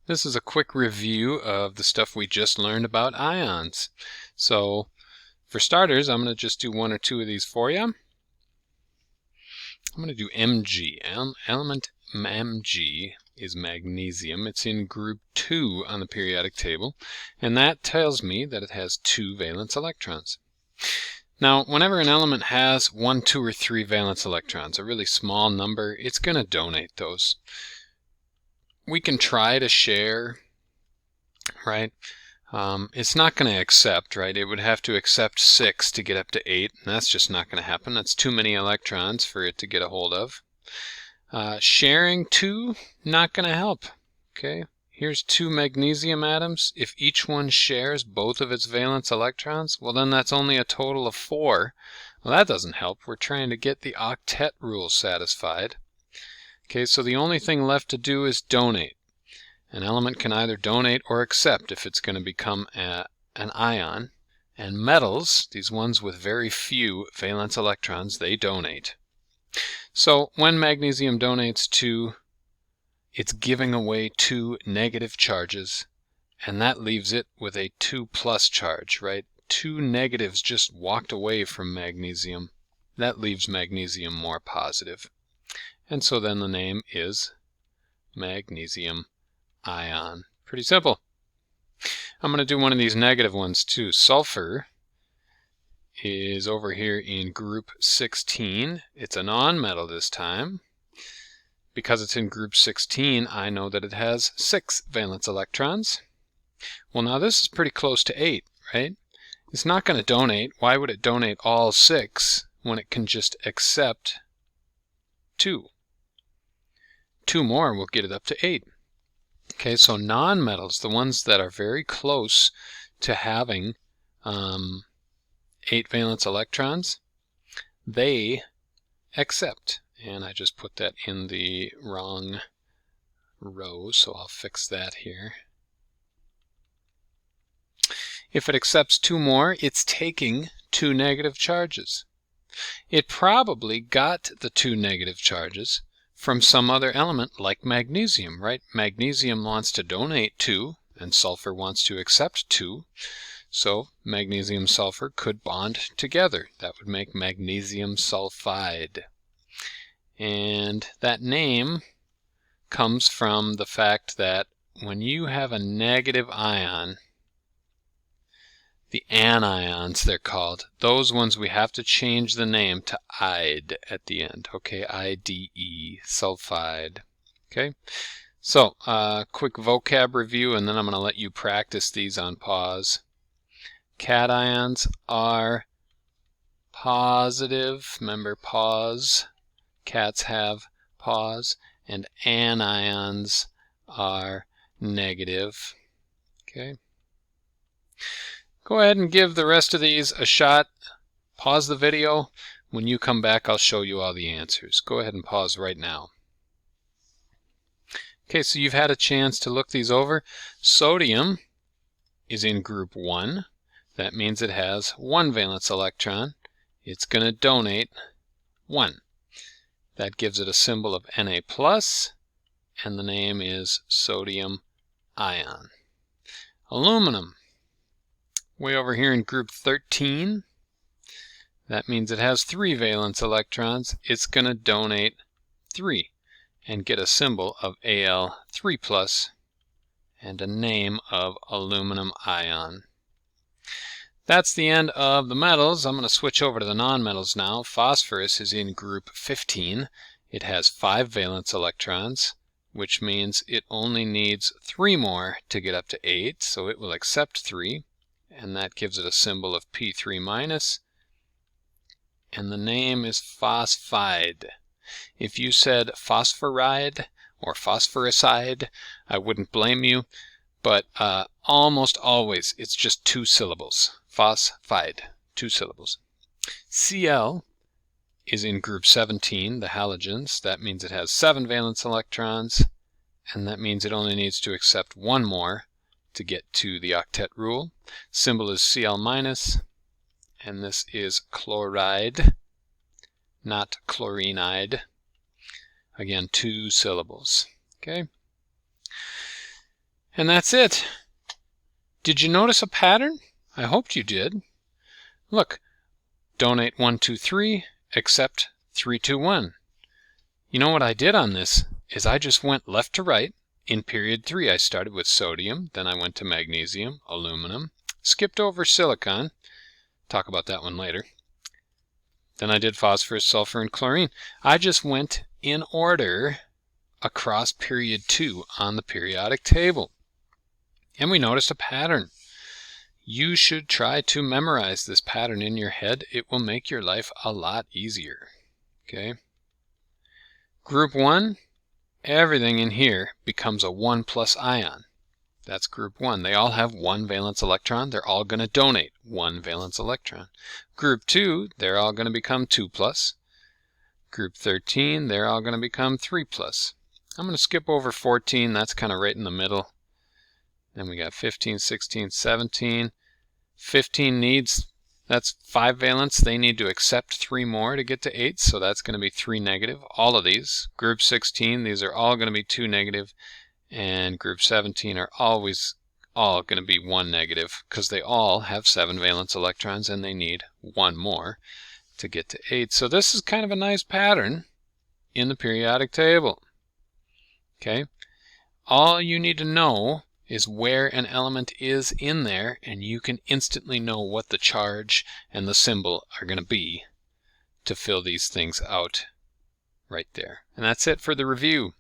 This is a quick review of the stuff we just learned about ions. So for starters, I'm going to just do one or two of these for you. I'm going to do Mg. Element Mg is magnesium. It's in group 2 on the periodic table, and that tells me that it has 2 valence electrons. Now, whenever an element has 1, 2, or 3 valence electrons, a really small number, it's going to donate those. We can try to share, right? It's not going to accept, right? It would have to accept 6 to get up to 8, and that's just not going to happen. That's too many electrons for it to get a hold of. Sharing 2, not going to help. Okay, here's 2 magnesium atoms. If each one shares both of its valence electrons, well then that's only a total of 4. Well, that doesn't help. We're trying to get the octet rule satisfied. Okay, so the only thing left to do is donate. An element can either donate or accept if it's going to become an ion. And metals, these ones with very few valence electrons, they donate. So when magnesium donates 2, it's giving away 2 negative charges, and that leaves it with a 2 plus charge, right? 2 negatives just walked away from magnesium. That leaves magnesium more positive. And so then the name is magnesium ion. Pretty simple. I'm going to do one of these negative ones too. Sulfur is over here in group 16. It's a nonmetal this time. Because it's in group 16, I know that it has 6 valence electrons. Well, now this is pretty close to 8, right? It's not going to donate. Why would it donate all 6 when it can just accept 2? 2 more will get it up to 8. Okay, so nonmetals, the ones that are very close to having 8 valence electrons, they accept. And I just put that in the wrong row, so I'll fix that here. If it accepts 2 more, it's taking 2 negative charges. It probably got the 2 negative charges from some other element like magnesium, right? Magnesium wants to donate 2, and sulfur wants to accept 2. So magnesium sulfur could bond together. That would make magnesium sulfide. And that name comes from the fact that when you have a negative ion, the anions they're called, those ones we have to change the name to ide at the end. Okay, IDE, sulfide. Okay, so quick vocab review, and then I'm going to let you practice these on pause. Cations are positive, remember pause, cats have pause, and anions are negative. Okay. Go ahead and give the rest of these a shot. Pause the video. When you come back, I'll show you all the answers. Go ahead and pause right now. Okay, so you've had a chance to look these over. Sodium is in group 1. That means it has 1 valence electron. It's going to donate 1. That gives it a symbol of Na+, and the name is sodium ion. Aluminum, way over here in group 13. That means it has 3 valence electrons. It's going to donate 3 and get a symbol of Al3+, and a name of aluminum ion. That's the end of the metals. I'm going to switch over to the nonmetals now. Phosphorus is in group 15. It has 5 valence electrons, which means it only needs 3 more to get up to 8, so it will accept 3, and that gives it a symbol of P3-, and the name is phosphide. If you said phosphoride or phosphoricide, I wouldn't blame you, but almost always it's just 2 syllables. Phosphide, 2 syllables. Cl is in group 17, the halogens. That means it has 7 valence electrons, and that means it only needs to accept 1 more to get to the octet rule. Symbol is Cl-, and this is chloride, not chlorinide. Again, 2 syllables. Okay. And that's it. Did you notice a pattern? I hoped you did. Look, donate 1, 2, 3, accept 3, 2, 1. You know what I did on this is I just went left to right. In period 3 I started with sodium, then I went to magnesium, aluminum, skipped over silicon, talk about that one later. Then I did phosphorus, sulfur, and chlorine. I just went in order across period 2 on the periodic table. And we noticed a pattern. You should try to memorize this pattern in your head. It will make your life a lot easier. Okay? Group 1, everything in here becomes a 1 plus ion. That's group 1. They all have 1 valence electron. They're all going to donate 1 valence electron. Group 2, they're all going to become 2 plus. Group 13, they're all going to become 3 plus. I'm going to skip over 14. That's kind of right in the middle. Then we got 15, 16, 17. 15 needs, that's 5 valence. They need to accept 3 more to get to 8, so that's going to be 3 negative. All of these. Group 16, these are all going to be 2 negative. And group 17 are always all going to be 1 negative because they all have 7 valence electrons and they need 1 more to get to 8. So this is kind of a nice pattern in the periodic table. Okay? All you need to know is where an element is in there, and you can instantly know what the charge and the symbol are going to be to fill these things out right there. And that's it for the review.